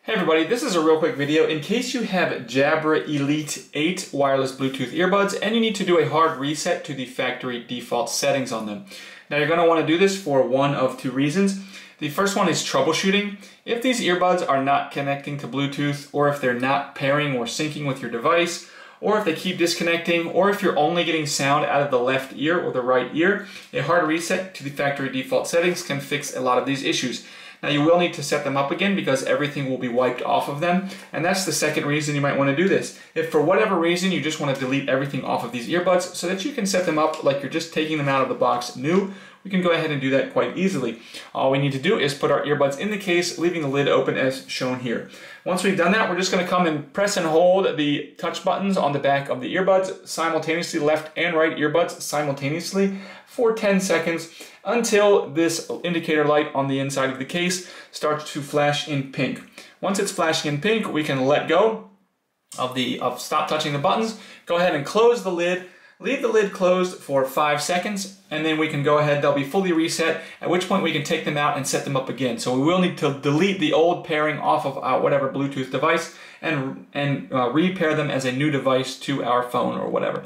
Hey everybody, this is a real quick video in case you have Jabra Elite 8 wireless Bluetooth earbuds and you need to do a hard reset to the factory default settings on them. Now you're going to want to do this for one of two reasons. The first one is troubleshooting. If these earbuds are not connecting to Bluetooth, or if they're not pairing or syncing with your device, or if they keep disconnecting, or if you're only getting sound out of the left ear or the right ear, a hard reset to the factory default settings can fix a lot of these issues. Now you will need to set them up again because everything will be wiped off of them, and that's the second reason you might want to do this. If for whatever reason you just want to delete everything off of these earbuds so that you can set them up like you're just taking them out of the box new, we can go ahead and do that quite easily. All we need to do is put our earbuds in the case, leaving the lid open as shown here. Once we've done that, we're just going to come and press and hold the touch buttons on the back of the earbuds simultaneously, left and right earbuds simultaneously for 10 seconds until this indicator light on the inside of the case starts to flash in pink. Once it's flashing in pink, we can let go of stop touching the buttons, go ahead and close the lid. Leave the lid closed for 5 seconds, and then we can go ahead, they'll be fully reset, at which point we can take them out and set them up again. So we will need to delete the old pairing off of whatever Bluetooth device and repair them as a new device to our phone or whatever.